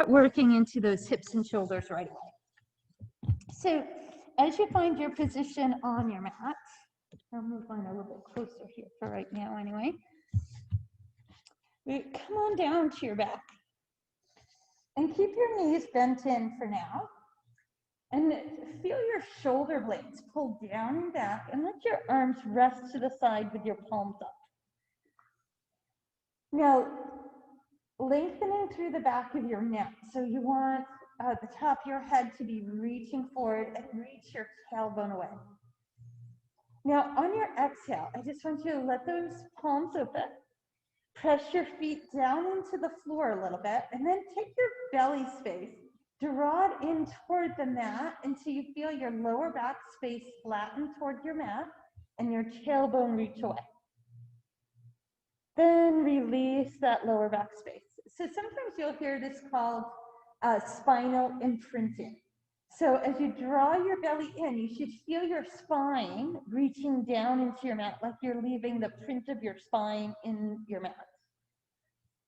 working into those hips and shoulders right away. So as you find your position on your mat, I'll move on a little bit closer here for right now anyway. Come on down to your back and keep your knees bent in for now. And feel your shoulder blades pull down and back, and let your arms rest to the side with your palms up. Now, lengthening through the back of your neck. So you want the top of your head to be reaching forward and reach your tailbone away. Now, on your exhale, I just want you to let those palms open. Press your feet down into the floor a little bit, and then take your belly space, draw it in toward the mat until you feel your lower back space flatten toward your mat and your tailbone reach away. Then release that lower back space. So sometimes you'll hear this called spinal imprinting. So as you draw your belly in, you should feel your spine reaching down into your mat, like you're leaving the print of your spine in your mat.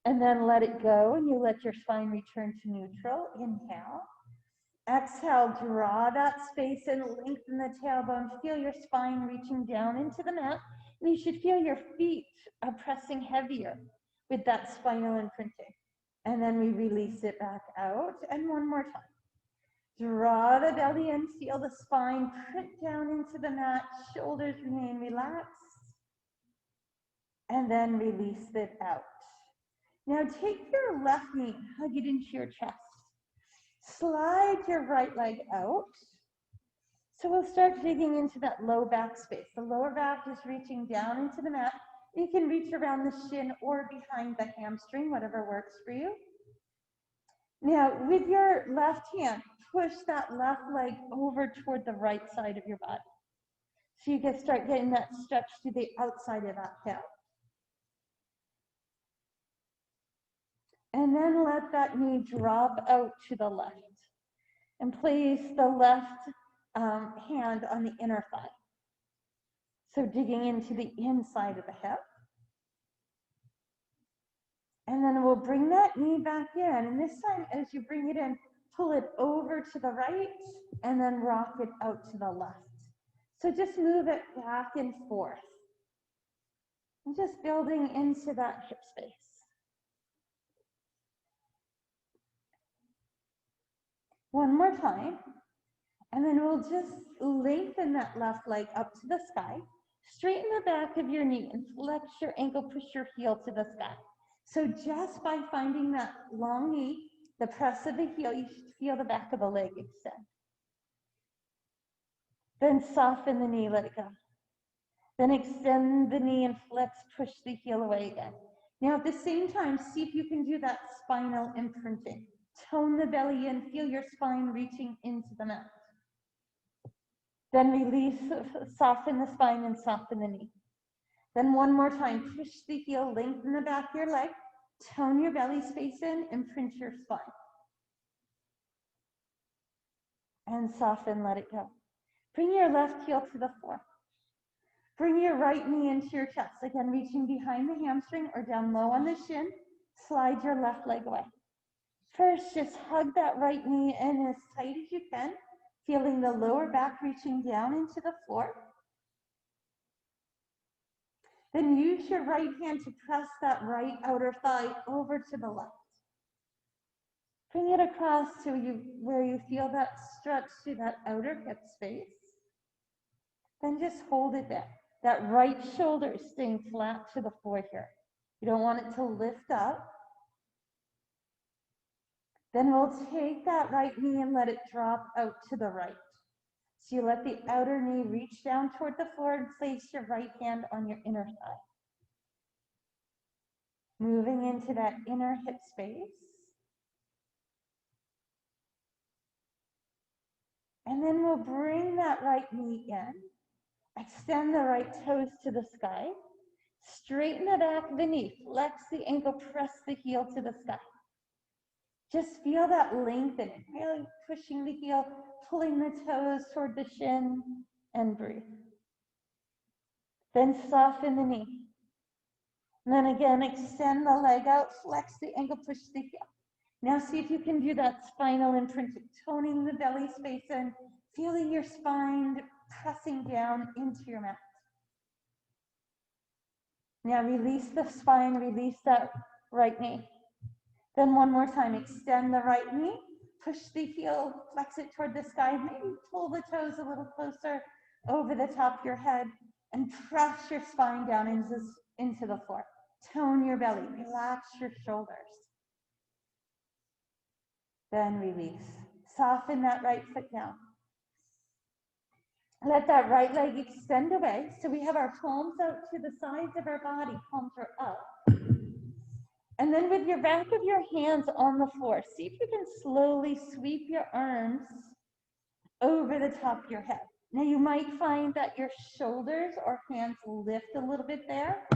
And then let it go, and you let your spine return to neutral. Inhale. Exhale, draw that space and lengthen the tailbone. Feel your spine reaching down into the mat. And you should feel your feet are pressing heavier with that spinal imprinting. And then we release it back out. And one more time. Draw the belly in, feel the spine print down into the mat. Shoulders remain relaxed. And then release it out. Now take your left knee, hug it into your chest. Slide your right leg out. So we'll start digging into that low back space. The lower back is reaching down into the mat. You can reach around the shin or behind the hamstring, whatever works for you. Now, with your left hand, push that left leg over toward the right side of your body. So you can start getting that stretch to the outside of that hip. And then let that knee drop out to the left. And place the left hand on the inner thigh. So digging into the inside of the hip. And then we'll bring that knee back in. And this time, as you bring it in, pull it over to the right and then rock it out to the left. So just move it back and forth. And just building into that hip space. One more time. And then we'll just lengthen that left leg up to the sky. Straighten the back of your knee and flex your ankle, push your heel to the sky. So just by finding that long knee, the press of the heel, you should feel the back of the leg extend. Then soften the knee, let it go. Then extend the knee and flex, push the heel away again. Now at the same time, see if you can do that spinal imprinting. Tone the belly in, feel your spine reaching into the mat. Then release, soften the spine and soften the knee. Then one more time, push the heel, lengthen the back of your leg, tone your belly space in, and print your spine. And soften, let it go. Bring your left heel to the floor. Bring your right knee into your chest. Again, reaching behind the hamstring or down low on the shin. Slide your left leg away. First, just hug that right knee in as tight as you can, feeling the lower back reaching down into the floor. Then use your right hand to press that right outer thigh over to the left. Bring it across to where you feel that stretch to that outer hip space. Then just hold it there. That right shoulder is staying flat to the floor here. You don't want it to lift up. Then we'll take that right knee and let it drop out to the right. So you let the outer knee reach down toward the floor and place your right hand on your inner thigh. Moving into that inner hip space. And then we'll bring that right knee in. Extend the right toes to the sky. Straighten the back of the knee. Flex the ankle, press the heel to the sky. Just feel that lengthening, really pushing the heel, pulling the toes toward the shin, and breathe. Then soften the knee. And then again, extend the leg out, flex the ankle, push the heel. Now see if you can do that spinal imprinting, toning the belly space and feeling your spine pressing down into your mat. Now release the spine, release that right knee. Then one more time, extend the right knee, push the heel, flex it toward the sky, maybe pull the toes a little closer over the top of your head and press your spine down into the floor. Tone your belly, relax your shoulders. Then release. Soften that right foot down. Let that right leg extend away. So we have our palms out to the sides of our body, palms are up. And then with your back of your hands on the floor, see if you can slowly sweep your arms over the top of your head. Now you might find that your shoulders or hands lift a little bit there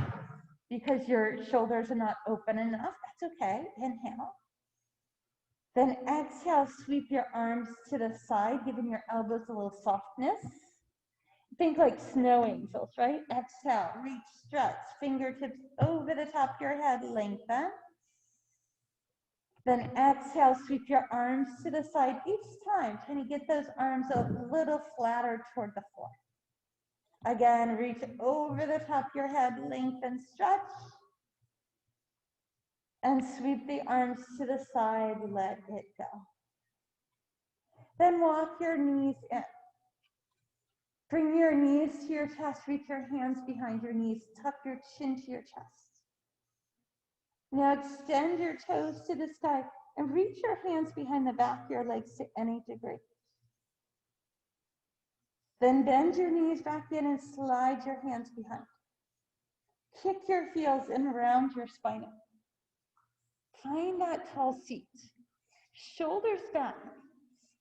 because your shoulders are not open enough. That's okay. Inhale. Then exhale, sweep your arms to the side, giving your elbows a little softness. Think like snow angels, right? Exhale, reach, stretch, fingertips over the top of your head, lengthen. Then exhale, sweep your arms to the side each time, trying to get those arms a little flatter toward the floor. Again, reach over the top of your head, lengthen, stretch. And sweep the arms to the side, let it go. Then walk your knees in. Bring your knees to your chest, reach your hands behind your knees, tuck your chin to your chest. Now extend your toes to the sky and reach your hands behind the back of your legs to any degree. Then bend your knees back in and slide your hands behind. Kick your heels in around your spine. Find that tall seat. Shoulders back,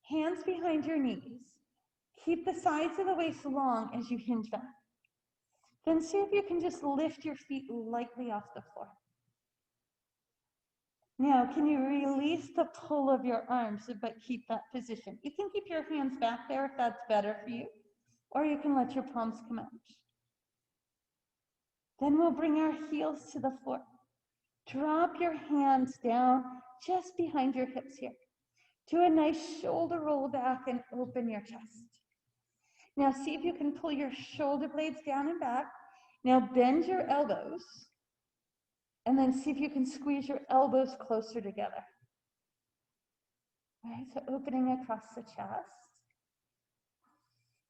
hands behind your knees. Keep the sides of the waist long as you hinge back. Then see if you can just lift your feet lightly off the floor. Now, can you release the pull of your arms, but keep that position? You can keep your hands back there if that's better for you, or you can let your palms come out. Then we'll bring our heels to the floor. Drop your hands down just behind your hips here. Do a nice shoulder roll back and open your chest. Now see if you can pull your shoulder blades down and back. Now bend your elbows. And then see if you can squeeze your elbows closer together. All right, so opening across the chest.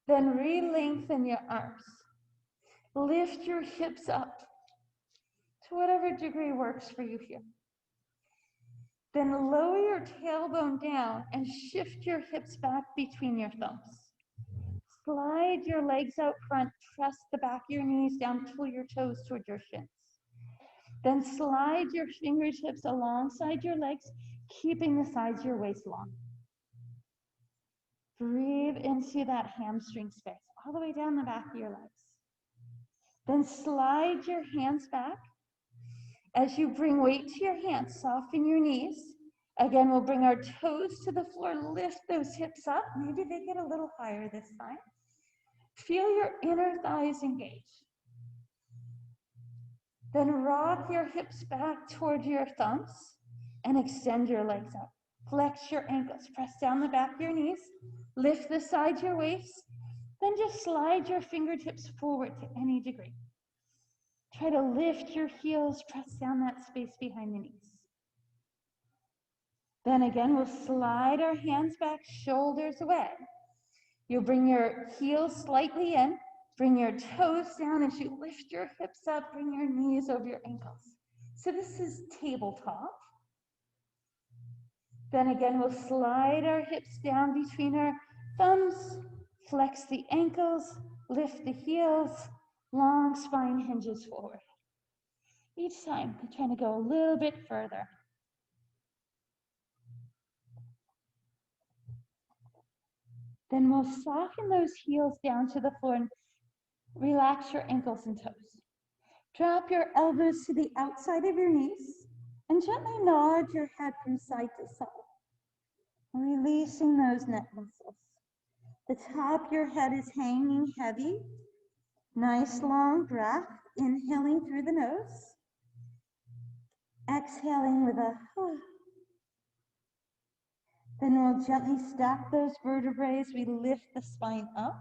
Then re-lengthen your arms. Lift your hips up to whatever degree works for you here. Then lower your tailbone down and shift your hips back between your thumbs. Slide your legs out front, press the back of your knees down, pull your toes toward your shins. Then slide your fingertips alongside your legs, keeping the sides of your waist long. Breathe into that hamstring space, all the way down the back of your legs. Then slide your hands back. As you bring weight to your hands, soften your knees. Again, we'll bring our toes to the floor, lift those hips up. Maybe they get a little higher this time. Feel your inner thighs engage. Then rock your hips back toward your thumbs and extend your legs out. Flex your ankles, press down the back of your knees, lift the side of your waist, then just slide your fingertips forward to any degree. Try to lift your heels, press down that space behind the knees. Then again, we'll slide our hands back, shoulders away. You'll bring your heels slightly in, bring your toes down as you lift your hips up, bring your knees over your ankles. So this is tabletop. Then again, we'll slide our hips down between our thumbs, flex the ankles, lift the heels, long spine hinges forward. Each time, we're trying to go a little bit further. Then we'll soften those heels down to the floor and relax your ankles and toes. Drop your elbows to the outside of your knees and gently nod your head from side to side, releasing those neck muscles. The top of your head is hanging heavy. Nice long breath, inhaling through the nose, exhaling with a Then we'll gently stack those vertebrae as we lift the spine up.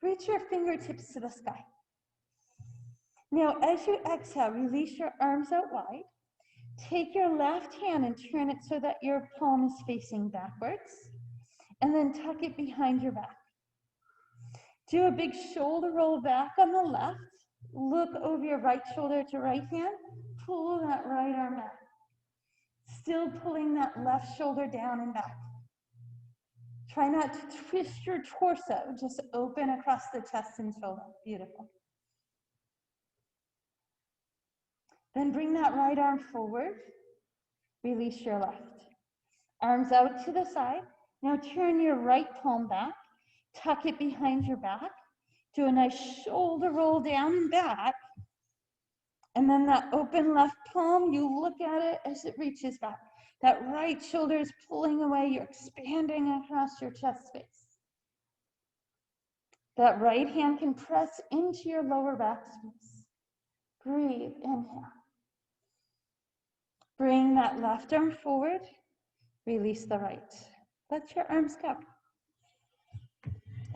Reach your fingertips to the sky. Now, as you exhale, release your arms out wide. Take your left hand and turn it so that your palm is facing backwards. And then tuck it behind your back. Do a big shoulder roll back on the left. Look over your right shoulder to right hand. Pull that right arm back. Still pulling that left shoulder down and back. Try not to twist your torso. Just open across the chest and shoulder. Beautiful. Then bring that right arm forward. Release your left. Arms out to the side. Now turn your right palm back. Tuck it behind your back. Do a nice shoulder roll down and back. And then that open left palm, you look at it as it reaches back. That right shoulder is pulling away. You're expanding across your chest space. That right hand can press into your lower back space. Breathe, inhale. Bring that left arm forward. Release the right. Let your arms go.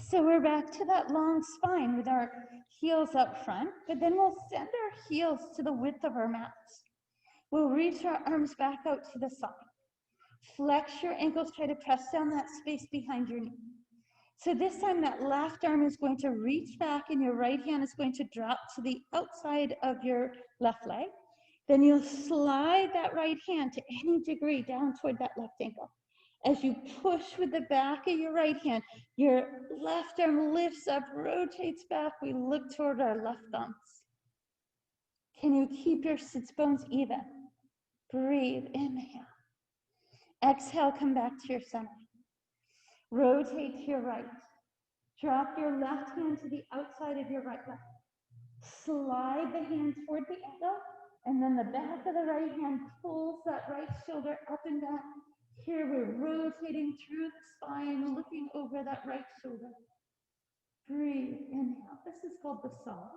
So we're back to that long spine with our heels up front, but then we'll send our heels to the width of our mats. We'll reach our arms back out to the side. Flex your ankles, try to press down that space behind your knee. So this time that left arm is going to reach back and your right hand is going to drop to the outside of your left leg. Then you'll slide that right hand to any degree down toward that left ankle. As you push with the back of your right hand, your left arm lifts up, rotates back. We look toward our left thumbs. Can you keep your sits bones even? Breathe, inhale. Exhale, come back to your center. Rotate to your right. Drop your left hand to the outside of your right leg. Slide the hand toward the ankle, and then the back of the right hand pulls that right shoulder up and back. Here we're rotating through the spine, looking over that right shoulder. Breathe, inhale. This is called the saw.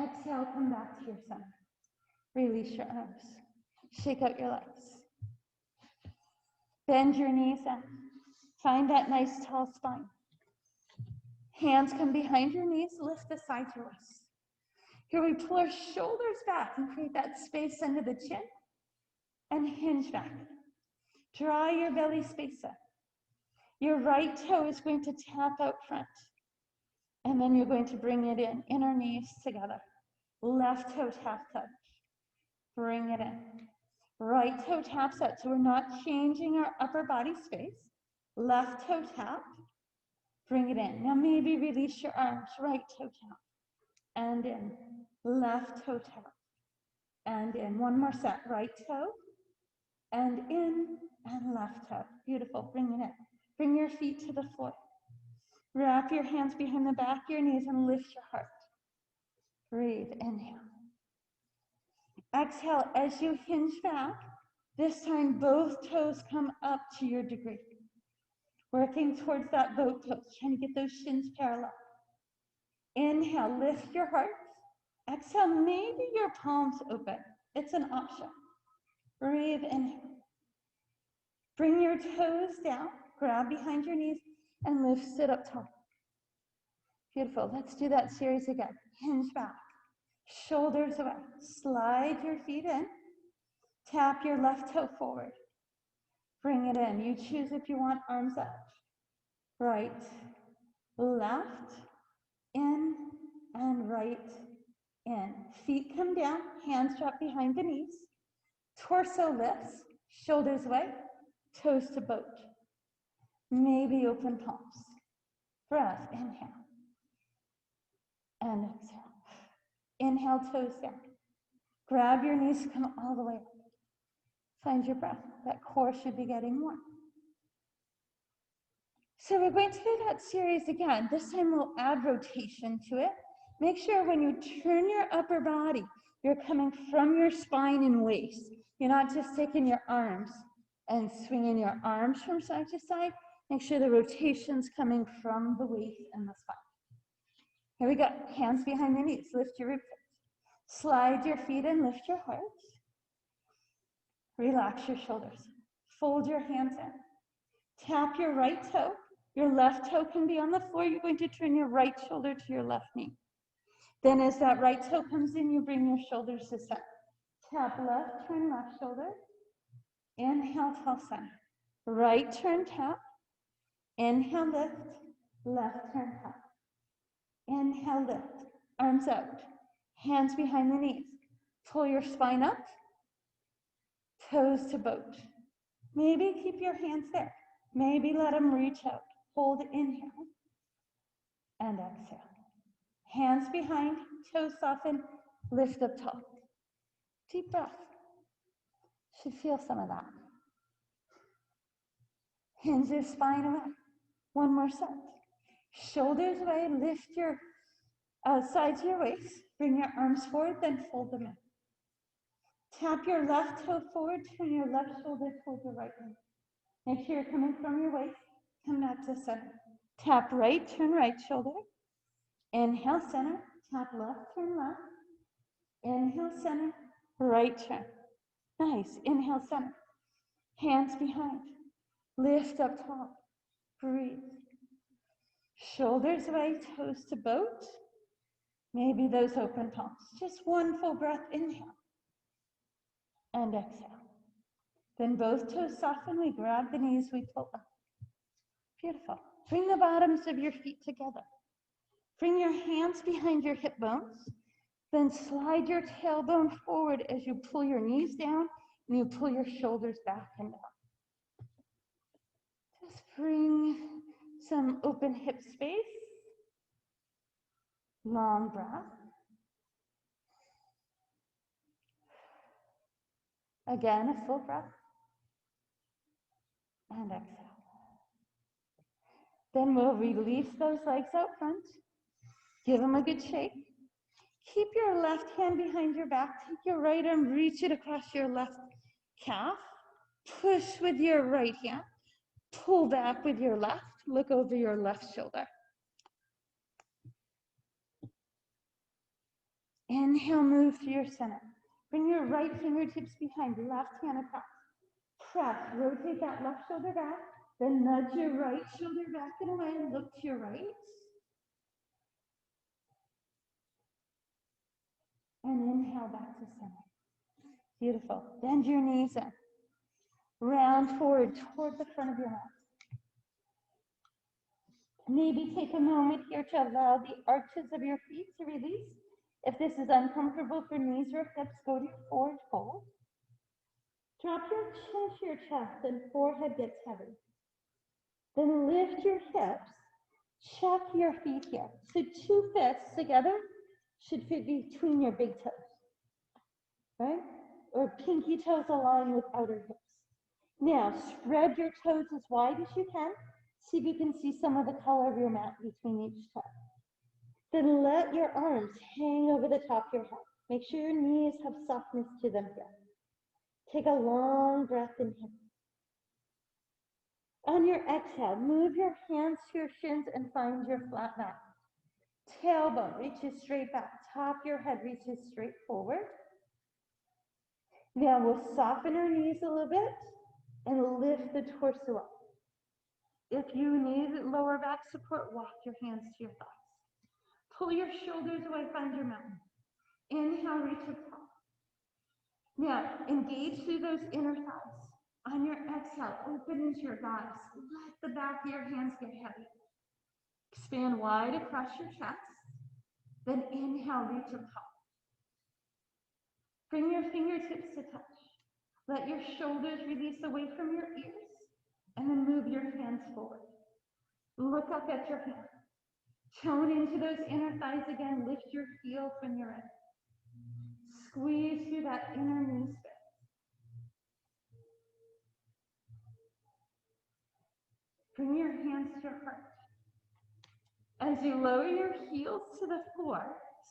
Exhale, come back to your center. Release your arms. Shake out your legs. Bend your knees in. Find that nice tall spine. Hands come behind your knees, lift the sides of your waist. Here we pull our shoulders back and create that space under the chin and hinge back. Draw your belly space up. Your right toe is going to tap out front. And then you're going to bring it in, inner knees together. Left toe tap touch. Bring it in. Right toe taps out, so we're not changing our upper body space. Left toe tap. Bring it in. Now maybe release your arms. Right toe tap. And in. Left toe tap. And in. One more set. Right toe. And in. And left toe. Beautiful. Bring it in. Bring your feet to the floor. Wrap your hands behind the back of your knees and lift your heart. Breathe. Inhale. Exhale as you hinge back. This time both toes come up to your degree. Working towards that boat pose, trying to get those shins parallel. Inhale, lift your heart. Exhale, maybe your palms open. It's an option. Breathe, inhale. Bring your toes down, grab behind your knees, and lift, sit up tall. Beautiful, let's do that series again. Hinge back, shoulders away. Slide your feet in. Tap your left toe forward. Bring it in. You choose if you want arms up. Right, left, in, and right, in. Feet come down, hands drop behind the knees. Torso lifts, shoulders away, toes to boat. Maybe open palms. Breath, inhale. And exhale. Inhale, toes down. Grab your knees, come all the way up. Find your breath. That core should be getting warm. So we're going to do that series again. This time we'll add rotation to it. Make sure when you turn your upper body, you're coming from your spine and waist. You're not just taking your arms and swinging your arms from side to side. Make sure the rotation's coming from the waist and the spine. Here we go. Hands behind the knees. Lift your rib cage. Slide your feet in. Lift your heart. Relax your shoulders. Fold your hands in. Tap your right toe. Your left toe can be on the floor. You're going to turn your right shoulder to your left knee. Then as that right toe comes in, you bring your shoulders to center. Tap left, turn left shoulder. Inhale, tall center. Right turn, tap. Inhale, lift. Left turn, tap. Inhale, lift. Arms out. Hands behind the knees. Pull your spine up. Toes to boat. Maybe keep your hands there. Maybe let them reach out. Hold, inhale, and exhale. Hands behind, toes soften, lift up tall. Deep breath. Should feel some of that. Hinge your spine away. One more set. Shoulders away, lift your sides of your waist. Bring your arms forward, then fold them in. Tap your left toe forward, turn your left shoulder towards the right knee. Make sure you're coming from your waist, come back to center. Tap right, turn right shoulder. Inhale, center. Tap left, turn left. Inhale, center. Right turn. Nice. Inhale, center. Hands behind. Lift up tall. Breathe. Shoulders away, toes to boat. Maybe those open palms. Just one full breath. Inhale. And exhale. Then both toes soften. We grab the knees, we pull up. Beautiful. Bring the bottoms of your feet together. Bring your hands behind your hip bones. Then slide your tailbone forward as you pull your knees down and you pull your shoulders back and down. Just bring some open hip space. Long breath. Again, a full breath. And exhale. Then we'll release those legs out front. Give them a good shake. Keep your left hand behind your back. Take your right arm, reach it across your left calf. Push with your right hand. Pull back with your left. Look over your left shoulder. Inhale, move to your center. Bring your right fingertips behind, left hand across. Press, rotate that left shoulder back. Then nudge your right shoulder back and away. Look to your right. And inhale back to center. Beautiful. Bend your knees in. Round forward toward the front of your mat. Maybe take a moment here to allow the arches of your feet to release. If this is uncomfortable for knees or hips, go to your forward fold. Drop your chin to your chest and forehead gets heavy. Then lift your hips. Check your feet here. So 2 fists together should fit between your big toes, right? Or pinky toes align with outer hips. Now, spread your toes as wide as you can. See if you can see some of the color of your mat between each toe. Then let your arms hang over the top of your head. Make sure your knees have softness to them here. Take a long breath in here. On your exhale, move your hands to your shins and find your flat back. Tailbone reaches straight back. Top of your head reaches straight forward. Now we'll soften our knees a little bit and lift the torso up. If you need lower back support, walk your hands to your thighs. Pull your shoulders away, find your mountain. Inhale, reach up top. Now, engage through those inner thighs. On your exhale, open into your thighs. Let the back of your hands get heavy. Expand wide across your chest. Then inhale, reach up top. Bring your fingertips to touch. Let your shoulders release away from your ears. And then move your hands forward. Look up at your hands. Tone into those inner thighs again. Lift your heel when you're ready. Squeeze through that inner knee space. Bring your hands to your heart. As you lower your heels to the floor,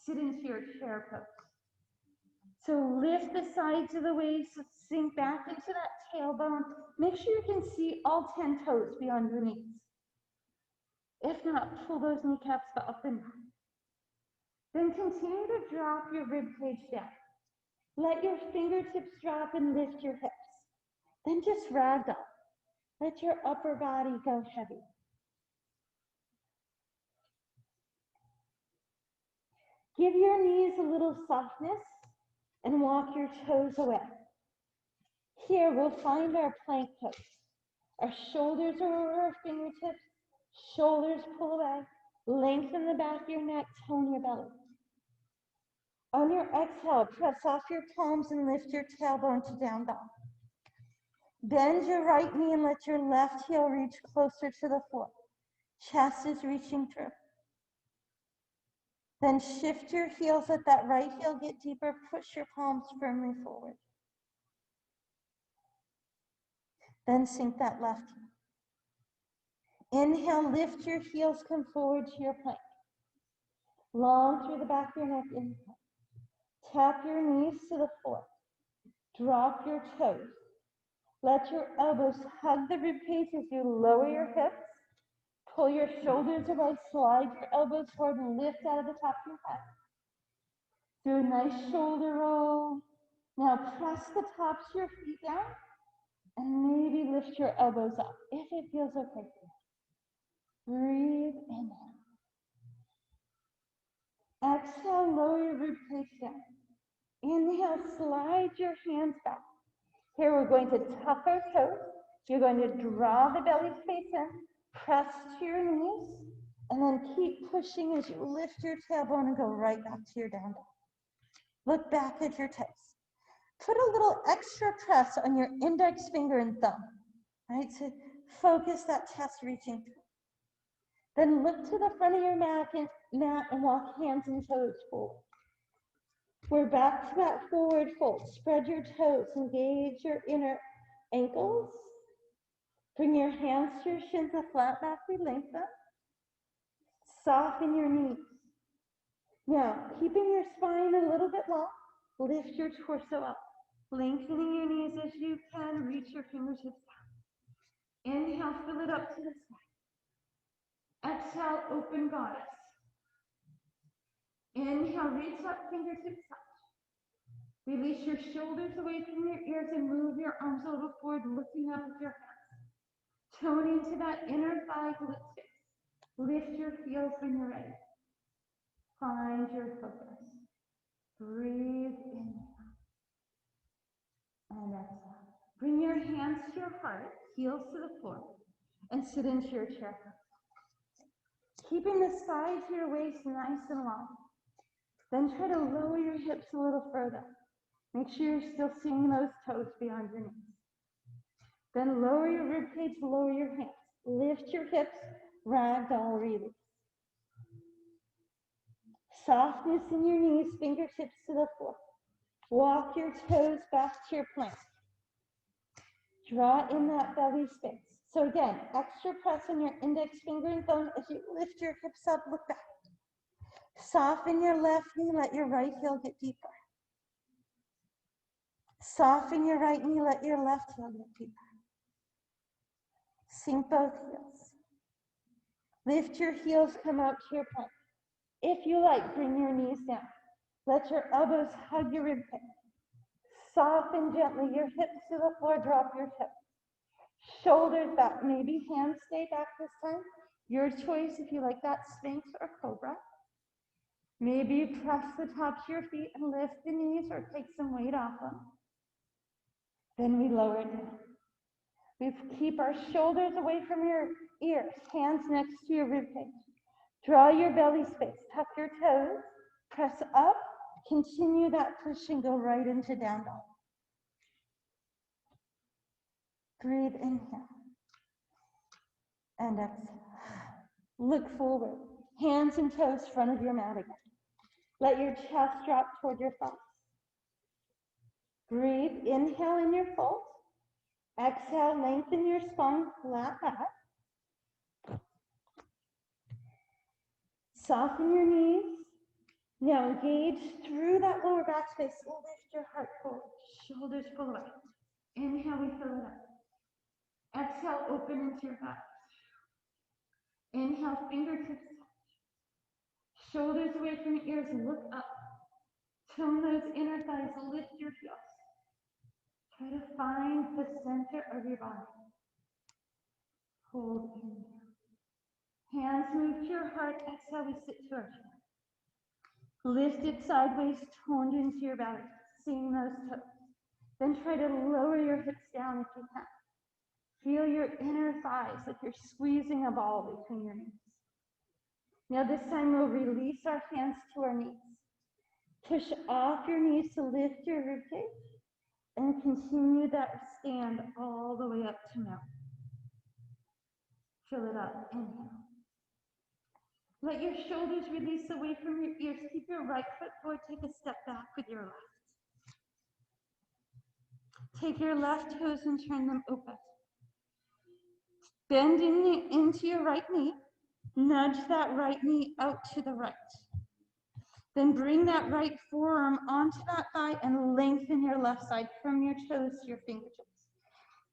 sit into your chair pose. So lift the sides of the waist, sink back into that tailbone. Make sure you can see all 10 toes beyond your knees. If not, pull those kneecaps up and down. Then continue to drop your rib cage down. Let your fingertips drop and lift your hips. Then just ragdoll. Let your upper body go heavy. Give your knees a little softness and walk your toes away. Here we'll find our plank pose. Our shoulders are over our fingertips, shoulders pull away, lengthen the back of your neck, tone your belly. On your exhale, press off your palms and lift your tailbone to down dog. Bend your right knee and let your left heel reach closer to the floor. Chest is reaching through. Then shift your heels, let that right heel get deeper, push your palms firmly forward. Then sink that left heel. Inhale, lift your heels, come forward to your plank. Long through the back of your neck, inhale. Tap your knees to the floor. Drop your toes. Let your elbows hug the rib cage as you lower your hips. Pull your shoulders away, slide your elbows forward and lift out of the top of your head. Do a nice shoulder roll. Now press the tops of your feet down and maybe lift your elbows up if it feels okay for you. Breathe, inhale. Exhale, lower your rib cage down. Inhale, slide your hands back. Here we're going to tuck our toes. You're going to draw the belly space in, press to your knees, and then keep pushing as you lift your tailbone and go right back to your down dog. Look back at your toes. Put a little extra press on your index finger and thumb, right, to focus that chest reaching through. Then look to the front of your mat and walk hands and toes forward. We're back to that forward fold. Spread your toes, engage your inner ankles. Bring your hands to your shins, a flat back, lengthen. Soften your knees. Now, keeping your spine a little bit long, lift your torso up. Lengthening your knees as you can, reach your fingertips down. Inhale, fill it up to the sky. Exhale, open goddess. Inhale, reach up, fingertips touch. Release your shoulders away from your ears and move your arms a little forward, looking up with your hands. Tone into that inner thigh glute space. Lift your heels when you're ready. Find your focus. Breathe in and exhale. Bring your hands to your heart, heels to the floor, and sit into your chair. Keeping the sides of your waist nice and long. Then try to lower your hips a little further. Make sure you're still seeing those toes beyond your knees. Then lower your ribcage, lower your hands. Lift your hips, ragdoll release. Softness in your knees, fingertips to the floor. Walk your toes back to your plank. Draw in that belly space. So again, extra press on your index finger and thumb as you lift your hips up, look back. Soften your left knee, let your right heel get deeper. Soften your right knee, let your left heel get deeper. Sink both heels. Lift your heels, come out to your plank. If you like, bring your knees down. Let your elbows hug your ribcage. Soften gently your hips to the floor, drop your hips. Shoulders back, maybe hands stay back this time. Your choice if you like that, Sphinx or Cobra. Maybe press the tops of your feet and lift the knees or take some weight off them. Then we lower it down. We keep our shoulders away from your ears, hands next to your ribcage. Draw your belly space, tuck your toes, press up, continue that push and go right into down dog. Breathe, inhale, and exhale. Look forward, hands and toes front of your mat again. Let your chest drop toward your thighs. Breathe, inhale in your fold. Exhale, lengthen your spine, flat back. Soften your knees. Now engage through that lower back space. Lift your heart forward. Shoulders pull away. Inhale, we fill it up. Exhale, open into your back. Inhale, fingertips touch. Shoulders away from your ears and look up. Tone those inner thighs. Lift your heels. Try to find the center of your body. Hold in. Hands move to your heart. Exhale, we sit to our chair. Lift it sideways, toned into your belly. Seeing those toes. Then try to lower your hips down if you can. Feel your inner thighs like you're squeezing a ball between your knees. Now this time we'll release our hands to our knees. Push off your knees to lift your ribcage and continue that stand all the way up to mountain. Fill it up. Inhale. Let your shoulders release away from your ears. Keep your right foot forward. Take a step back with your left. Take your left toes and turn them open. Bend into your right knee. Nudge that right knee out to the right. Then bring that right forearm onto that thigh and lengthen your left side from your toes to your fingertips.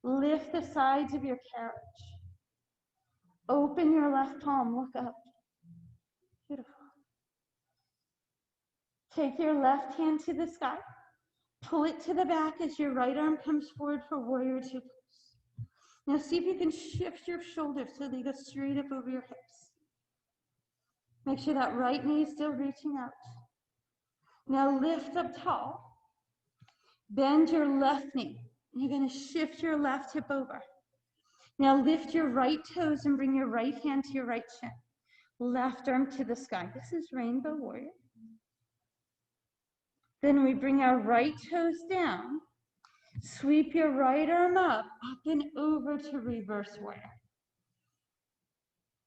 Lift the sides of your carriage. Open your left palm, look up. Beautiful. Take your left hand to the sky. Pull it to the back as your right arm comes forward for warrior two pose. Now see if you can shift your shoulders so they go straight up over your hips. Make sure that right knee is still reaching out. Now lift up tall. Bend your left knee. You're going to shift your left hip over. Now lift your right toes and bring your right hand to your right shin. Left arm to the sky. This is rainbow warrior. Then we bring our right toes down. Sweep your right arm up and over to reverse warrior.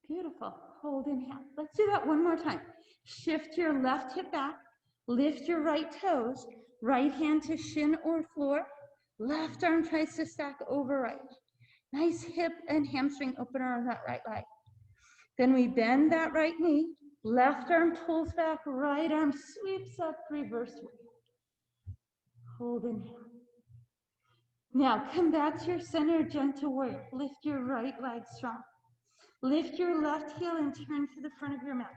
Beautiful. Hold inhale. Let's do that one more time. Shift your left hip back. Lift your right toes. Right hand to shin or floor. Left arm tries to stack over right. Nice hip and hamstring opener on that right leg. Then we bend that right knee. Left arm pulls back. Right arm sweeps up. Reverse warrior. Hold inhale. Now come back to your center, gentle warrior. Lift your right leg strong. Lift your left heel and turn to the front of your mat.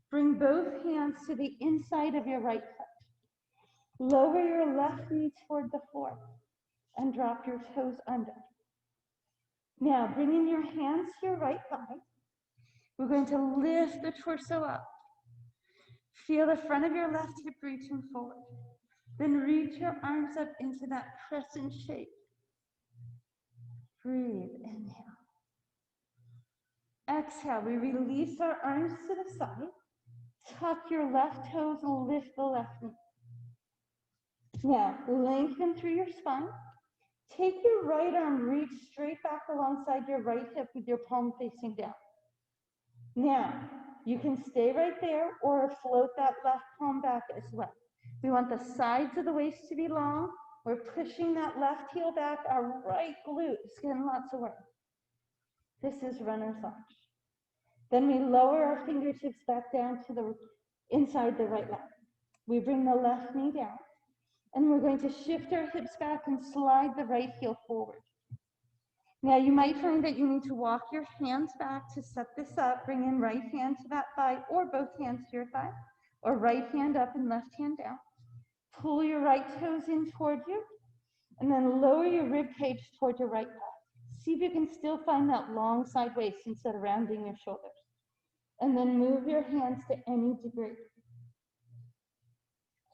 Bring both hands to the inside of your right foot. Lower your left knee toward the floor and drop your toes under. Now bringing your hands to your right thigh, we're going to lift the torso up. Feel the front of your left hip reaching forward. Then reach your arms up into that crescent shape. Breathe, inhale. Exhale, we release our arms to the side. Tuck your left toes and lift the left knee. Now, lengthen through your spine. Take your right arm, reach straight back alongside your right hip with your palm facing down. Now, you can stay right there or float that left palm back as well. We want the sides of the waist to be long. We're pushing that left heel back. Our right glute is getting lots of work. This is runner's lunge. Then we lower our fingertips back down to the inside the right leg. We bring the left knee down. And we're going to shift our hips back and slide the right heel forward. Now you might find that you need to walk your hands back to set this up. Bring in right hand to that thigh or both hands to your thigh. Or right hand up and left hand down. Pull your right toes in toward you. And then lower your rib cage toward your right thigh. See if you can still find that long side waist instead of rounding your shoulders. And then move your hands to any degree.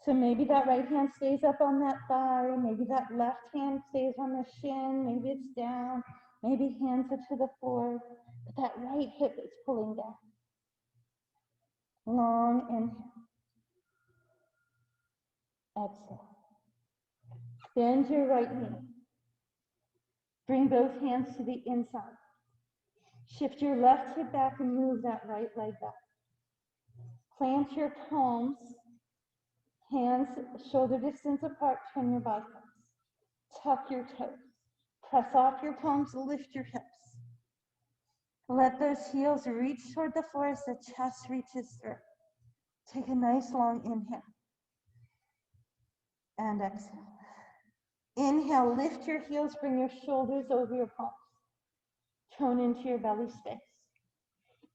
So maybe that right hand stays up on that thigh, maybe that left hand stays on the shin, maybe it's down, maybe hands are to the floor, but that right hip is pulling down. Long inhale. Exhale. Bend your right knee. Bring both hands to the inside. Shift your left hip back and move that right leg back. Plant your palms. Hands shoulder distance apart, turn your biceps. Tuck your toes. Press off your palms, lift your hips. Let those heels reach toward the floor as the chest reaches through. Take a nice long inhale. And exhale. Inhale, lift your heels, bring your shoulders over your palms. Tone into your belly space.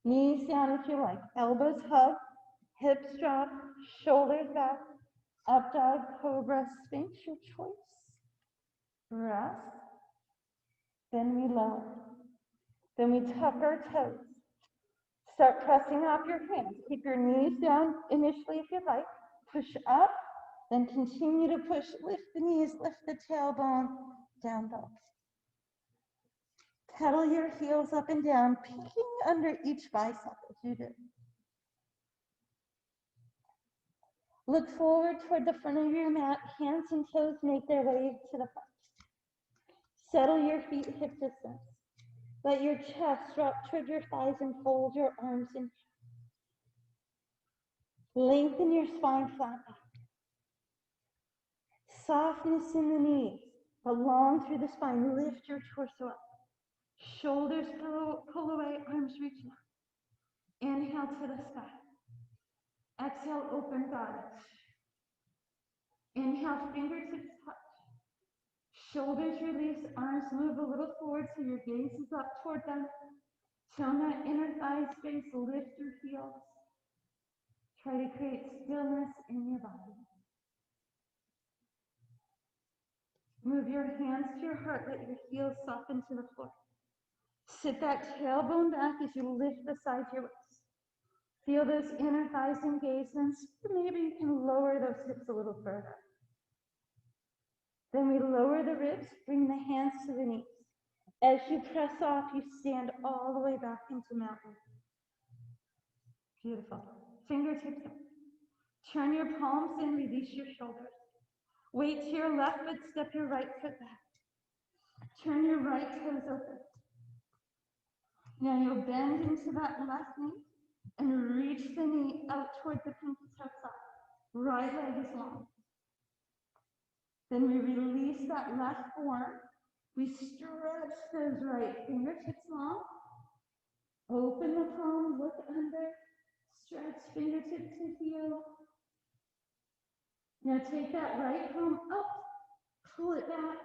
Knees down if you like. Elbows hug, hips drop, shoulders back. Up dog, cobra, sphinx, your choice. Breath. Then we lower. Then we tuck our toes. Start pressing up your hands. Keep your knees down initially if you'd like. Push up, then continue to push. Lift the knees, lift the tailbone, down dog. Pedal your heels up and down, peeking under each bicep as you do. Look forward toward the front of your mat. Hands and toes make their way to the front. Settle your feet hip distance. Let your chest drop toward your thighs and fold your arms in. Lengthen your spine flat back. Softness in the knees, but long through the spine. Lift your torso up. Shoulders pull away, arms reach out. Inhale to the sky. Exhale, open goddess. Inhale, fingertips touch. Shoulders release, arms move a little forward so your gaze is up toward them. Tone that inner thigh space, lift your heels. Try to create stillness in your body. Move your hands to your heart, let your heels soften to the floor. Sit that tailbone back as you lift the sides of your waist. Feel those inner thighs engage, and maybe you can lower those hips a little further. Then we lower the ribs, bring the hands to the knees. As you press off, you stand all the way back into mountain. Beautiful. Fingertips up. Turn your palms in, release your shoulders. Weight to your left foot, step your right foot back. Turn your right toes open. Now you'll bend into that left knee and reach the knee out toward the pinky toe side. Right leg is long. Then we release that left forearm. We stretch those right fingertips long. Open the palm, look under. Stretch fingertip to heel. Now take that right palm up, pull it back,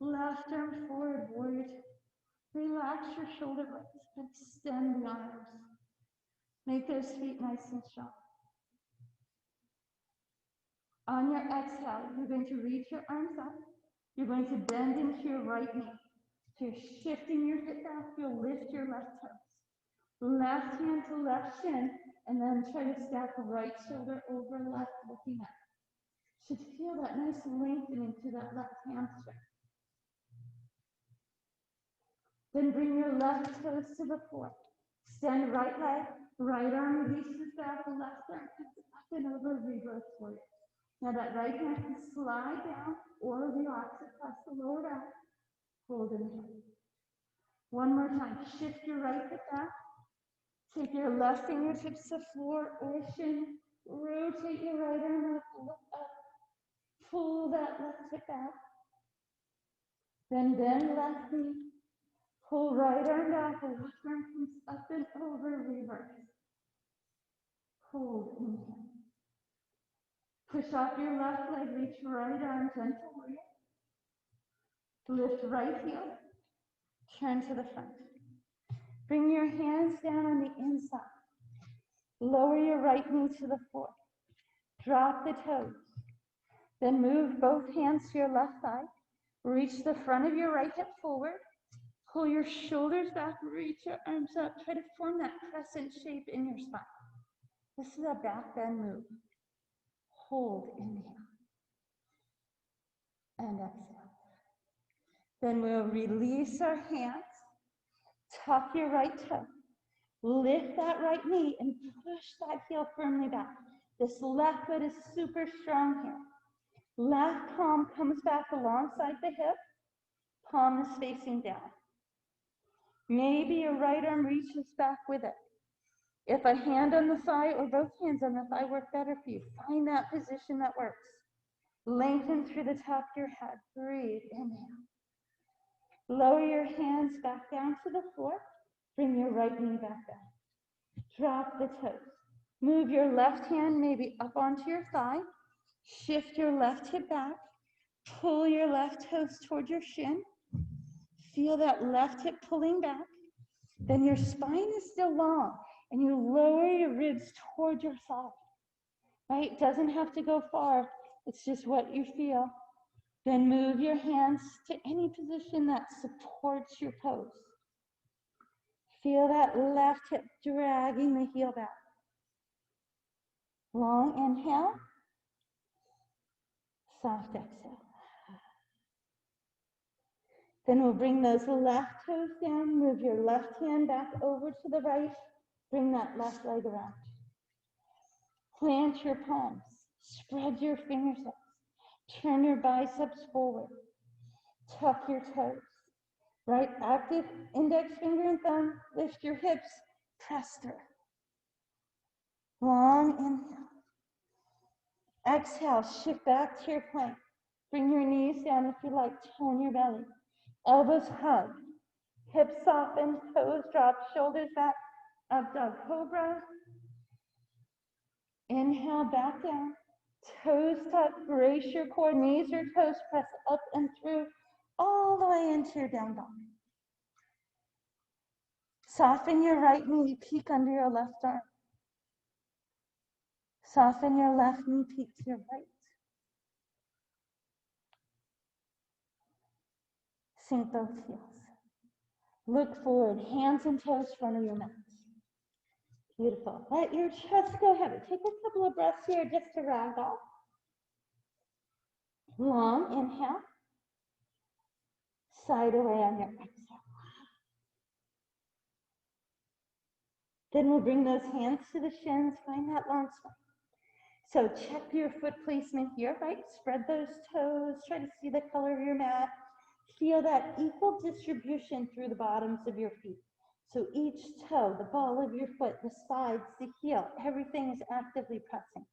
left arm forward, warrior two. Relax your shoulder blades, extend the arms. Make those feet nice and strong. On your exhale, you're going to reach your arms up. You're going to bend into your right knee. So you're shifting your hip back, you'll lift your left toes. Left hand to left shin, and then try to stack right shoulder over left, looking up. Should feel that nice lengthening to that left hamstring. Then bring your left toes to the floor. Stand right leg, right arm releases back, left arm comes up and over, reverse warrior. Now that right hand can slide down or relax across the lower back. Hold in here. One more time. Shift your right hip back. Take your left fingertips to floor or shin. Rotate your right arm up, look up. Pull that left hip back. Then bend left knee. Pull right arm back. Left arm comes up and over, reverse. Hold in here. Push off your left leg, reach right arm, gentle warrior. Lift right heel. Turn to the front. Bring your hands down on the inside. Lower your right knee to the floor. Drop the toes. Then move both hands to your left thigh. Reach the front of your right hip forward. Pull your shoulders back, reach your arms up. Try to form that crescent shape in your spine. This is a back bend move. Hold, inhale. And exhale. Then we'll release our hands. Tuck your right toe. Lift that right knee and push that heel firmly back. This left foot is super strong here. Left palm comes back alongside the hip. Palm is facing down. Maybe your right arm reaches back with it. If a hand on the thigh or both hands on the thigh work better for you, find that position that works. Lengthen through the top of your head. Breathe, inhale. Lower your hands back down to the floor. Bring your right knee back down. Drop the toes. Move your left hand maybe up onto your thigh. Shift your left hip back. Pull your left toes toward your shin. Feel that left hip pulling back. Then your spine is still long, and you lower your ribs toward your side. Right? It doesn't have to go far. It's just what you feel. Then move your hands to any position that supports your pose. Feel that left hip dragging the heel back. Long inhale, soft exhale. Then we'll bring those left toes down, move your left hand back over to the right, bring that left leg around. Plant your palms, spread your fingertips, turn your biceps forward, tuck your toes. Right active index finger and thumb, lift your hips, press through. Long inhale. Exhale, shift back to your plank. Bring your knees down if you like, tone your belly. Elbows hug, hips soften, toes drop, shoulders back, up dog cobra. Inhale, back down. Toes tuck, brace your core, knees or toes press up and through, all the way into your down dog. Soften your right knee, peek under your left arm. Soften your left knee, peek to your right. Sink those heels. Look forward, hands and toes front of your mat. Beautiful. Let your chest go heavy. Take a couple of breaths here just to round off. Long inhale. Side away on your exhale. Then we'll bring those hands to the shins. Find that long spine. So check your foot placement here, right? Spread those toes. Try to see the color of your mat. Feel that equal distribution through the bottoms of your feet. So each toe, the ball of your foot, the sides, the heel, everything is actively pressing.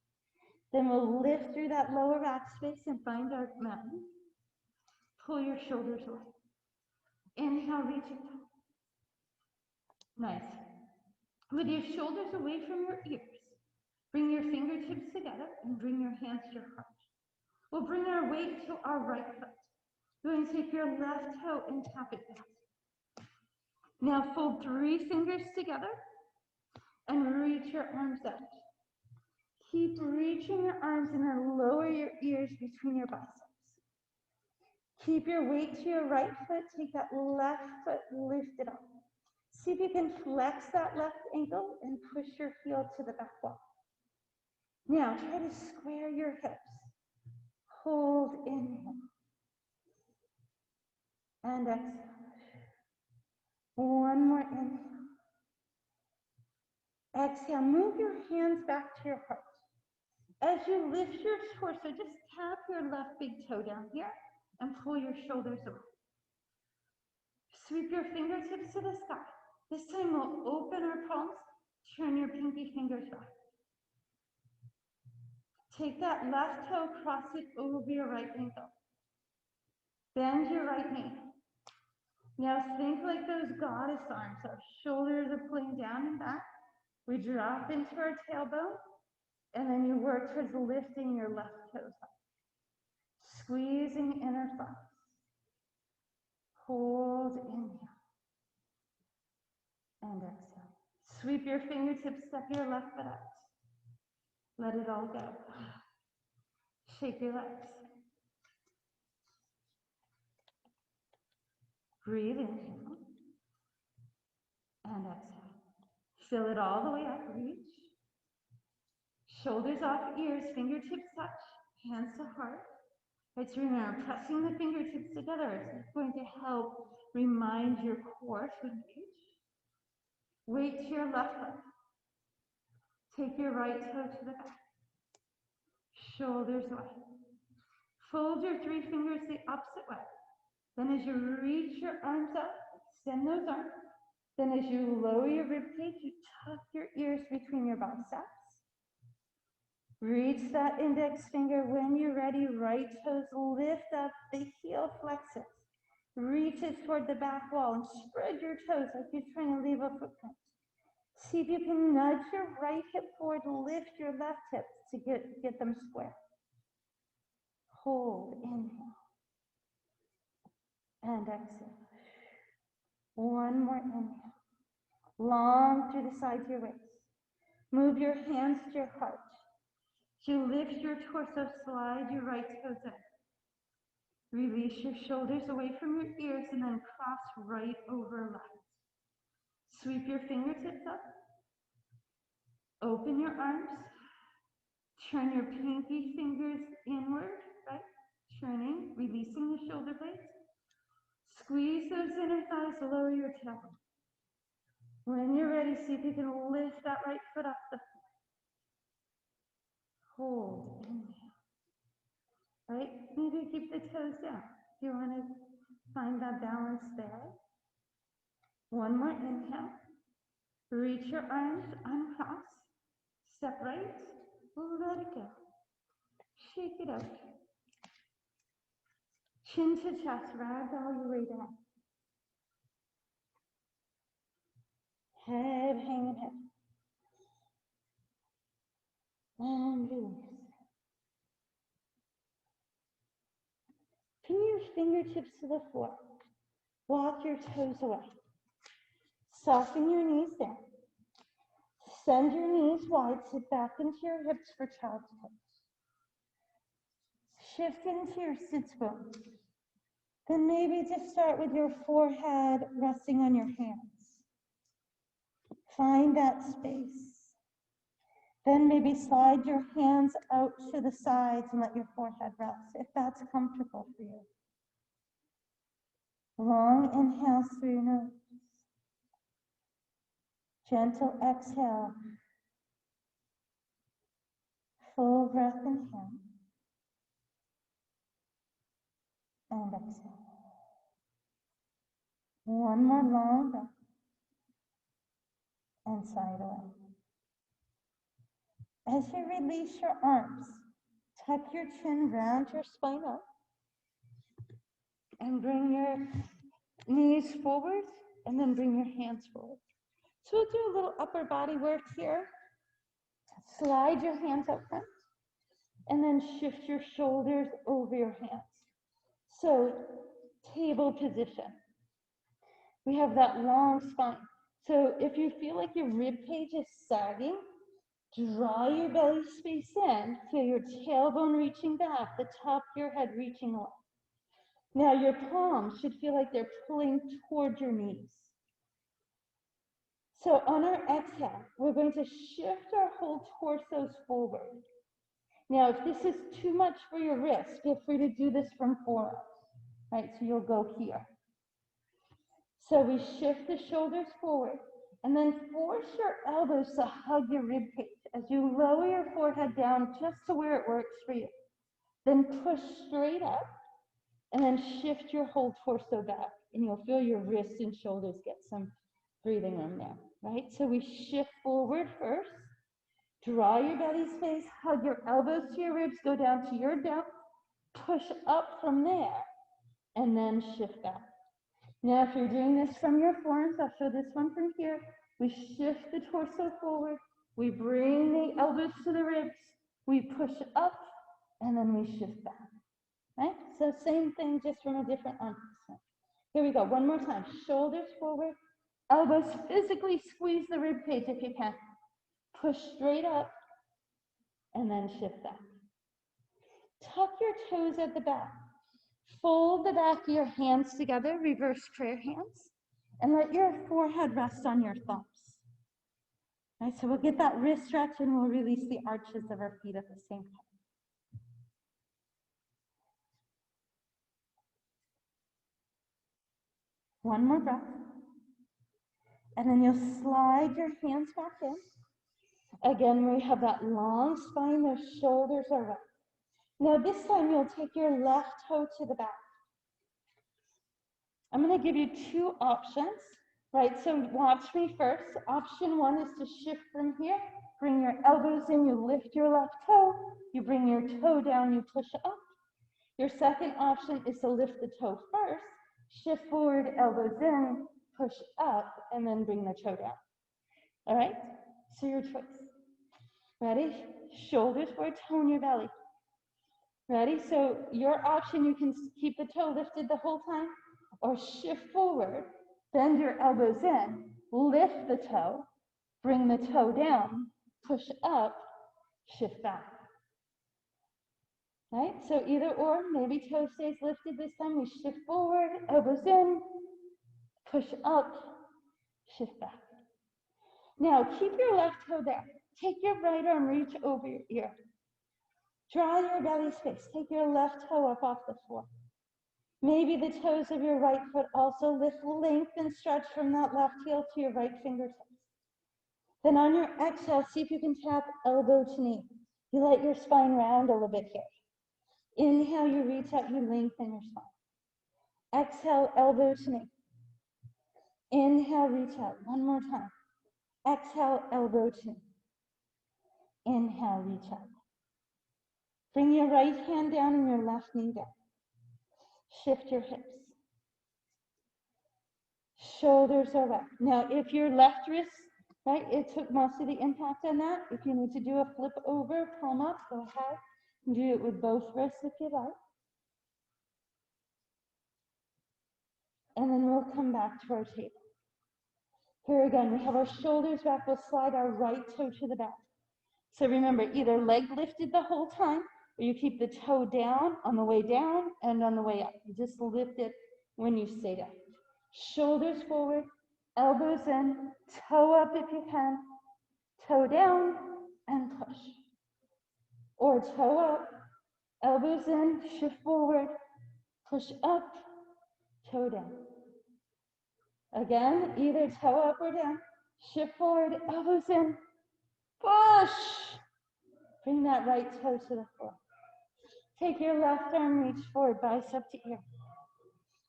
Then we'll lift through that lower back space and find our mountain. Pull your shoulders away. Inhale, reach it. Nice. With your shoulders away from your ears, bring your fingertips together and bring your hands to your heart. We'll bring our weight to our right foot. Go and take your left toe and tap it down. Now fold 3 fingers together and reach your arms out. Keep reaching your arms and then lower your ears between your biceps. Keep your weight to your right foot. Take that left foot, lift it up. See if you can flex that left ankle and push your heel to the back wall. Now try to square your hips. Hold, inhale. And exhale. One more inhale. Exhale, move your hands back to your heart. As you lift your torso, just tap your left big toe down here and pull your shoulders away. Sweep your fingertips to the sky. This time we'll open our palms, turn your pinky fingers back. Take that left toe, cross it over your right ankle. Bend your right knee. Now think like those goddess arms. Our shoulders are pulling down and back. We drop into our tailbone, and then you work towards lifting your left toes up. Squeezing inner thighs. Hold, inhale. And exhale. Sweep your fingertips, step your left foot out. Let it all go. Shake your legs. Breathe in and exhale. Fill it all the way up. Reach. Shoulders off ears, fingertips touch, hands to heart. Right, so remember, pressing the fingertips together is going to help remind your core to engage. Weight to your left foot. Take your right toe to the back. Shoulders away. Fold your 3 fingers the opposite way. Then as you reach your arms up, extend those arms. Then as you lower your ribcage, you tuck your ears between your biceps. Reach that index finger. When you're ready, right toes lift up, the heel flexes. Reaches toward the back wall and spread your toes like you're trying to leave a footprint. See if you can nudge your right hip forward, lift your left hip to get them square. Hold, inhale. And exhale. One more inhale. Long through the sides of your waist. Move your hands to your heart. To lift your torso, slide your right toes in. Release your shoulders away from your ears and then cross right over left. Sweep your fingertips up. Open your arms. Turn your pinky fingers inward, right? Turning, releasing the shoulder blades. Squeeze those inner thighs, lower your tail. When you're ready, see if you can lift that right foot off the floor. Hold, inhale. Right? Maybe keep the toes down. If you want to find that balance there. One more inhale. Reach your arms, uncross. Step right. Let it go. Shake it out. Chin to chest, ragdoll your way down. Head hanging head. And release. Pin your fingertips to the floor. Walk your toes away. Soften your knees down. Send your knees wide. Sit back into your hips for child's pose. Shift into your sits bone. Then maybe just start with your forehead resting on your hands. Find that space. Then maybe slide your hands out to the sides and let your forehead rest, if that's comfortable for you. Long inhales through your nose. Gentle exhale. Full breath inhale. And exhale. One more long breath. And sigh it away. As you release your arms, tuck your chin round your spine up. And bring your knees forward. And then bring your hands forward. So we'll do a little upper body work here. Slide your hands up front. And then shift your shoulders over your hands. So, table position. We have that long spine. So if you feel like your rib cage is sagging, draw your belly space in. Feel your tailbone reaching back, the top of your head reaching up. Now your palms should feel like they're pulling toward your knees. So on our exhale, we're going to shift our whole torsos forward. Now, if this is too much for your wrist, feel free to do this from forearms, right? So you'll go here. So we shift the shoulders forward, and then force your elbows to hug your rib cage as you lower your forehead down just to where it works for you. Then push straight up, and then shift your whole torso back, and you'll feel your wrists and shoulders get some breathing room there, right? So we shift forward first. Draw your belly space, hug your elbows to your ribs, go down to your depth, push up from there, and then shift back. Now, if you're doing this from your forearms, I'll show this one from here. We shift the torso forward, we bring the elbows to the ribs, we push up, and then we shift back, right? So same thing, just from a different arm position. Here we go, one more time. Shoulders forward, elbows physically squeeze the rib cage if you can. Push straight up, and then shift back. Tuck your toes at the back. Fold the back of your hands together, reverse prayer hands, and let your forehead rest on your thumbs. Right, so we'll get that wrist stretch and we'll release the arches of our feet at the same time. One more breath. And then you'll slide your hands back in. Again, we have that long spine, those shoulders are up. Now this time you'll take your left toe to the back. I'm going to give you two options, right? So watch me first. Option one is to shift from here. Bring your elbows in, you lift your left toe. You bring your toe down, you push up. Your second option is to lift the toe first, shift forward, elbows in, push up, and then bring the toe down. All right? So your choice. Ready? Shoulders forward, tone your belly. Ready? So your option, you can keep the toe lifted the whole time, or shift forward, bend your elbows in, lift the toe, bring the toe down, push up, shift back. right? So either or, maybe toe stays lifted this time. We shift forward, elbows in, push up, shift back. Now keep your left toe there. Take your right arm, reach over your ear. Draw your belly space. Take your left toe up off the floor. Maybe the toes of your right foot also lift, length, and stretch from that left heel to your right fingertips. Then on your exhale, see if you can tap elbow to knee. You let your spine round a little bit here. Inhale, you reach out, you lengthen your spine. Exhale, elbow to knee. Inhale, reach out. One more time. Exhale, elbow to knee. Inhale, reach out. Bring your right hand down and your left knee down. Shift your hips. Shoulders are up. Now, if your left wrist, right, it took most of the impact on that. If you need to do a flip over, palm up, go ahead. Do it with both wrists if you like. And then we'll come back to our table. Here again, we have our shoulders back. We'll slide our right toe to the back. So remember, either leg lifted the whole time, or you keep the toe down on the way down and on the way up. You just lift it when you stay down. Shoulders forward, elbows in, toe up if you can, toe down, and push. Or toe up, elbows in, shift forward, push up, toe down. Again, either toe up or down, shift forward, elbows in, push. Bring that right toe to the floor. Take your left arm, reach forward, bicep to ear.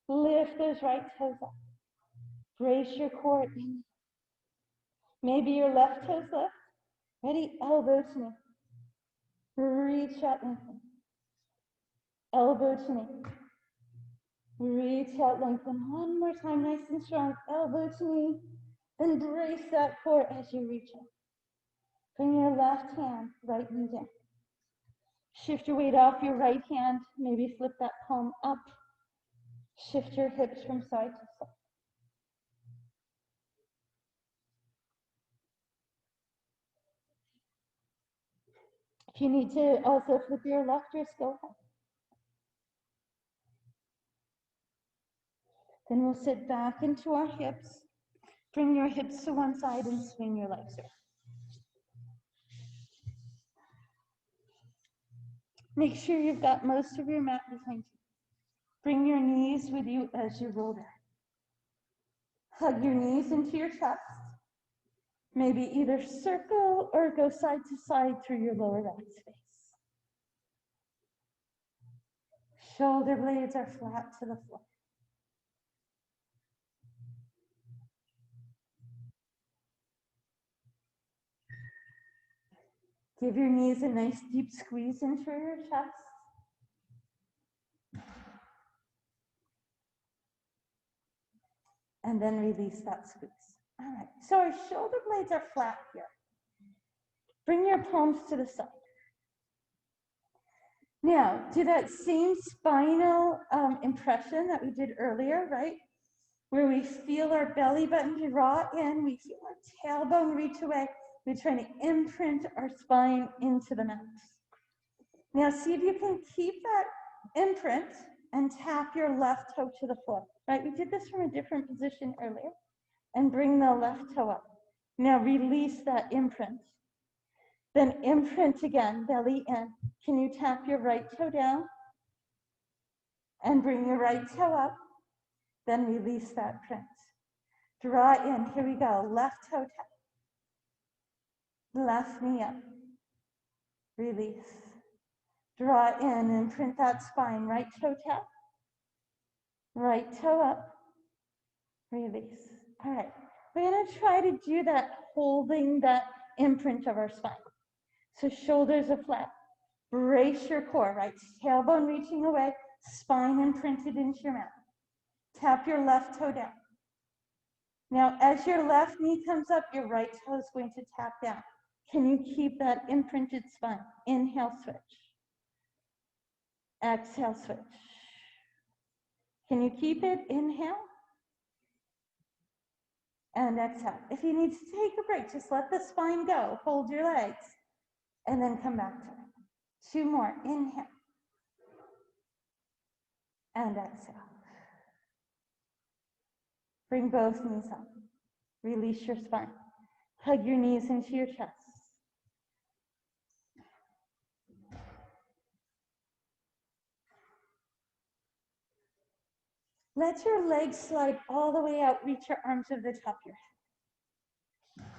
Lift those right toes up. Brace your core in. Maybe your left toes lift. Ready? Elbow to knee. Reach out, lengthen. Elbow to knee. Reach out, lengthen. One more time, nice and strong. Elbow to knee. Then brace that core as you reach out. Bring your left hand, right knee down. Shift your weight off your right hand. Maybe flip that palm up. Shift your hips from side to side. If you need to also flip your left wrist, go ahead. Then we'll sit back into our hips. Bring your hips to one side and swing your legs around. Make sure you've got most of your mat behind you. Bring your knees with you as you roll down. Hug your knees into your chest. Maybe either circle or go side to side through your lower back space. Shoulder blades are flat to the floor. Give your knees a nice deep squeeze into your chest. And then release that squeeze. All right, so our shoulder blades are flat here. Bring your palms to the side. Now, do that same spinal impression that we did earlier, right? Where we feel our belly button draw in, we feel our tailbone reach away. We're trying to imprint our spine into the mat. Now, see if you can keep that imprint and tap your left toe to the floor, right? We did this from a different position earlier. And bring the left toe up. Now release that imprint. Then imprint again, belly in. Can you tap your right toe down? And bring your right toe up. Then release that print. Draw in, here we go. Left toe tap. Left knee up. Release. Draw in and print that spine. Right toe tap. Right toe up. Release. All right. We're going to try to do that holding that imprint of our spine. So shoulders are flat. Brace your core, right? Tailbone reaching away, spine imprinted into your mat. Tap your left toe down. Now, as your left knee comes up, your right toe is going to tap down. Can you keep that imprinted spine? Inhale, switch. Exhale, switch. Can you keep it? Inhale. And exhale. If you need to take a break, just let the spine go. Hold your legs. And then come back to it. Two more. Inhale. and exhale. Bring both knees up. Release your spine. Hug your knees into your chest. Let your legs slide all the way out. Reach your arms over the top of your head.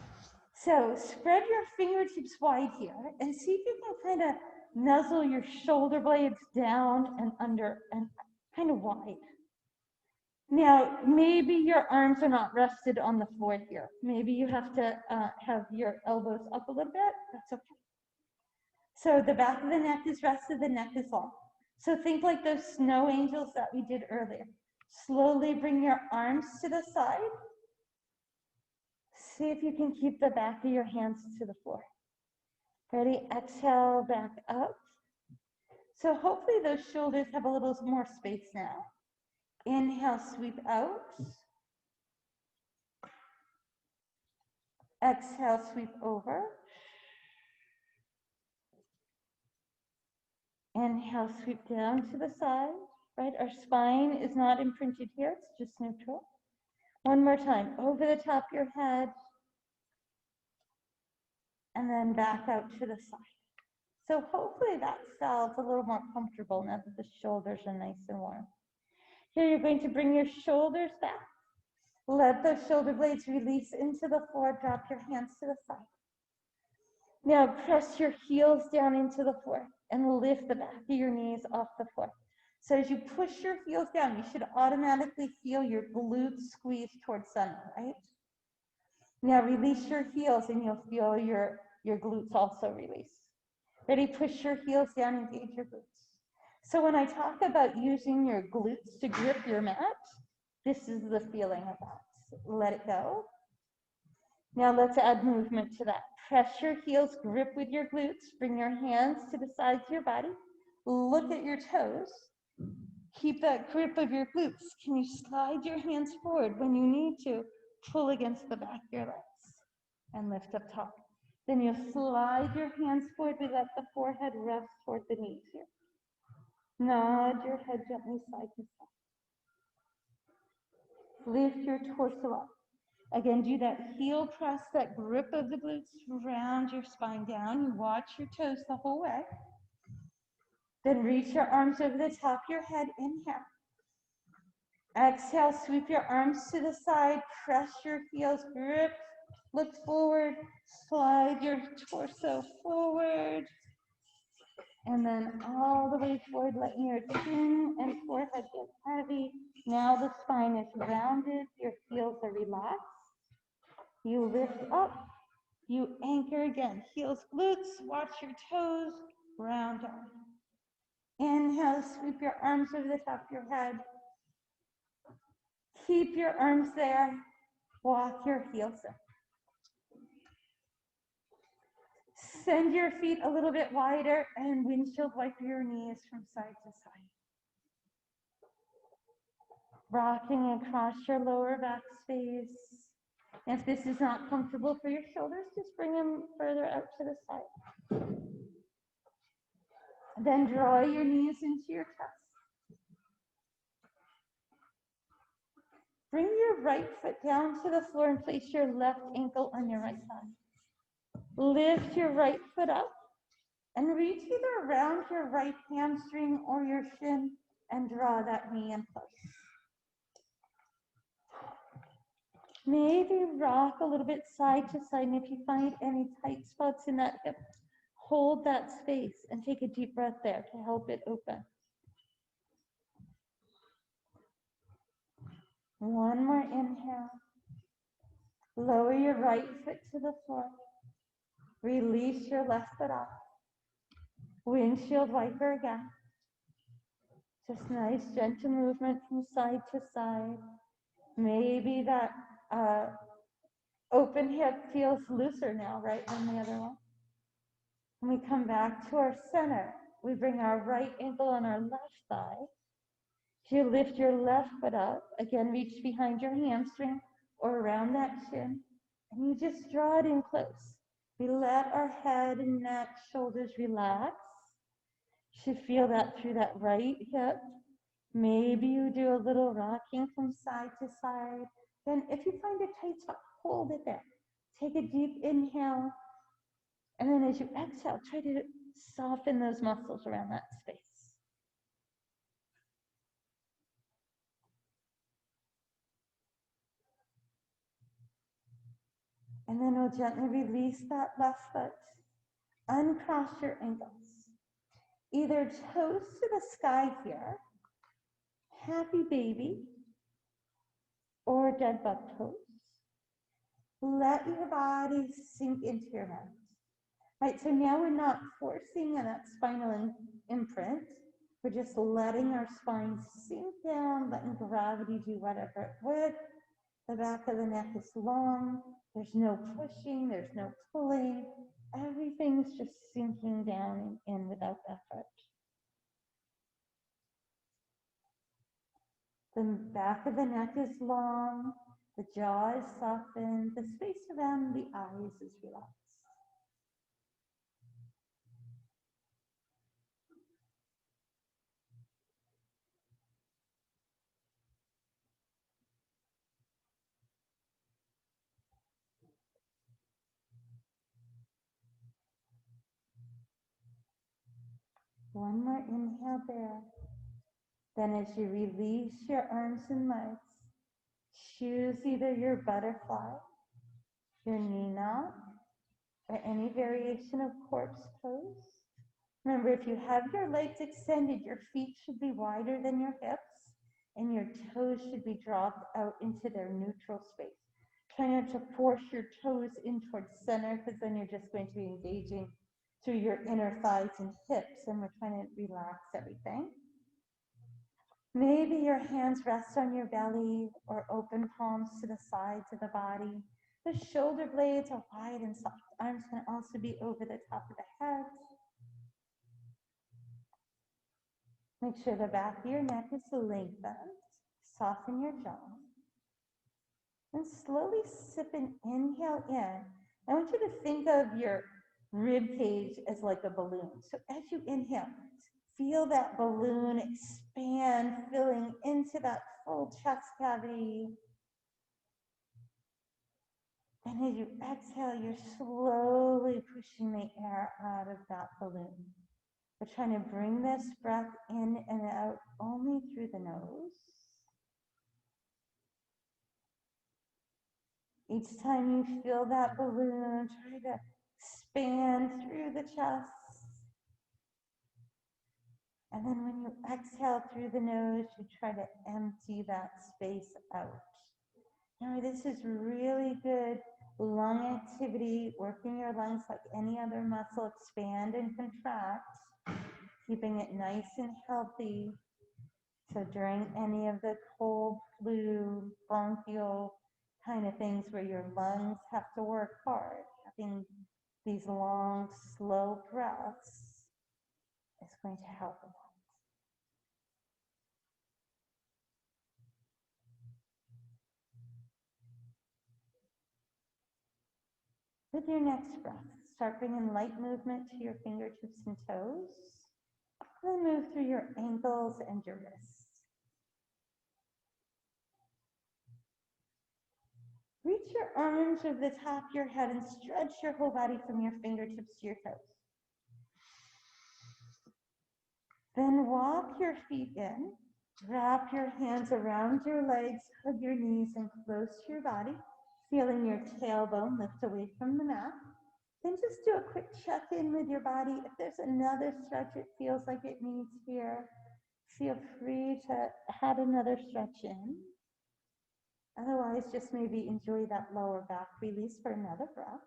So spread your fingertips wide here and see if you can kind of nuzzle your shoulder blades down and under and kind of wide. Now, maybe your arms are not rested on the floor here. Maybe you have to have your elbows up a little bit. That's okay. So the back of the neck is rested, the neck is long. So think like those snow angels that we did earlier. Slowly bring your arms to the side. See if you can keep the back of your hands to the floor. Ready? Exhale, back up. So hopefully those shoulders have a little more space now. Inhale, sweep out. Exhale, sweep over. Inhale, sweep down to the side, right? Our spine is not imprinted here, it's just neutral. One more time, over the top of your head, and then back out to the side. So hopefully that felt a little more comfortable now that the shoulders are nice and warm. Here you're going to bring your shoulders back. Let those shoulder blades release into the floor, drop your hands to the side. Now press your heels down into the floor and lift the back of your knees off the floor. So as you push your heels down, you should automatically feel your glutes squeeze towards center, right? Now release your heels and you'll feel your glutes also release. Ready? Push your heels down, engage your glutes. So when I talk about using your glutes to grip your mat, this is the feeling of that. Let it go. Now let's add movement to that. Press your heels, grip with your glutes, bring your hands to the sides of your body, look at your toes, keep that grip of your glutes. Can you slide your hands forward when you need to? Pull against the back of your legs and lift up top. Then you slide your hands forward, we let the forehead rest toward the knees here. Nod your head gently side to side. Lift your torso up. Again, do that heel press, that grip of the glutes, round your spine down. You watch your toes the whole way. Then reach your arms over the top of your head. Inhale. Exhale, sweep your arms to the side. Press your heels, grip, look forward. Slide your torso forward. And then all the way forward, letting your chin and forehead get heavy. Now the spine is rounded. Your heels are relaxed. You lift up, you anchor again, heels, glutes, watch your toes, round down. Inhale, sweep your arms over the top of your head. Keep your arms there, walk your heels up. Send your feet a little bit wider and windshield wiper your knees from side to side. Rocking across your lower back space. If this is not comfortable for your shoulders, just bring them further out to the side. Then draw your knees into your chest. Bring your right foot down to the floor and place your left ankle on your right thigh. Lift your right foot up and reach either around your right hamstring or your shin and draw that knee in place. Maybe rock a little bit side to side, and if you find any tight spots in that hip, hold that space and take a deep breath there to help it open. One more inhale. Lower your right foot to the floor. Release your left foot off. Windshield wiper again. Just nice gentle movement from side to side. Maybe that open hip feels looser now, right, than the other one. When we come back to our center, we bring our right ankle on our left thigh. You lift your left foot up. Again, reach behind your hamstring or around that shin. And you just draw it in close. We let our head and neck, shoulders relax. You should feel that through that right hip. Maybe you do a little rocking from side to side. Then if you find a tight spot, hold it there. Take a deep inhale. And then as you exhale, try to soften those muscles around that space. And then we'll gently release that left foot. Uncross your ankles. Either toes to the sky here, happy baby, or dead bug pose. Let your body sink into your mat. Right, so now we're not forcing that spinal imprint. We're just letting our spine sink down, letting gravity do whatever it would. The back of the neck is long. There's no pushing, there's no pulling. Everything's just sinking down and in without effort. The back of the neck is long. The jaw is softened. The space around the eyes is relaxed. One more inhale there. Then as you release your arms and legs, choose either your butterfly, your knee knot, or any variation of corpse pose. Remember, if you have your legs extended, your feet should be wider than your hips, and your toes should be dropped out into their neutral space. Try not to force your toes in towards center, because then you're just going to be engaging through your inner thighs and hips, and we're trying to relax everything. Maybe your hands rest on your belly or open palms to the sides of the body. The shoulder blades are wide and soft. Arms can also be over the top of the head. Make sure the back of your neck is lengthened. Soften your jaw. And slowly sip an inhale in. I want you to think of your rib cage as like a balloon. So as you inhale, feel that balloon expand, filling into that full chest cavity. And as you exhale, you're slowly pushing the air out of that balloon. We're trying to bring this breath in and out only through the nose. Each time you feel that balloon, try to expand through the chest. And then when you exhale through the nose, you try to empty that space out. Now, this is really good lung activity, working your lungs like any other muscle, expand and contract, keeping it nice and healthy. So during any of the cold, flu, bronchial kind of things where your lungs have to work hard, having these long, slow breaths is going to help a lot. With your next breath, start bringing light movement to your fingertips and toes. Then move through your ankles and your wrists. Reach your arms over the top of your head and stretch your whole body from your fingertips to your toes. Then walk your feet in. Wrap your hands around your legs, hug your knees, and close to your body, feeling your tailbone lift away from the mat. Then just do a quick check-in with your body. If there's another stretch it feels like it needs here, feel free to add another stretch in. Otherwise, just maybe enjoy that lower back release for another breath.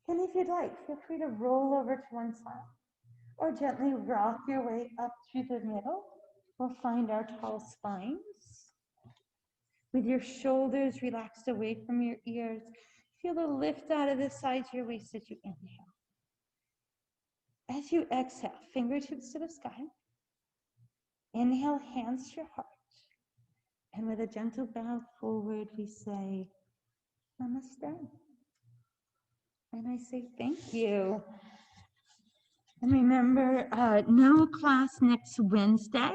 And if you'd like, feel free to roll over to one side or gently rock your way up through the middle. We'll find our tall spines. With your shoulders relaxed away from your ears, feel the lift out of the sides of your waist as you inhale. As you exhale, fingertips to the sky. Inhale, hands to your heart. And with a gentle bow forward, we say, Namaste. And I say, thank you. And remember, no class next Wednesday.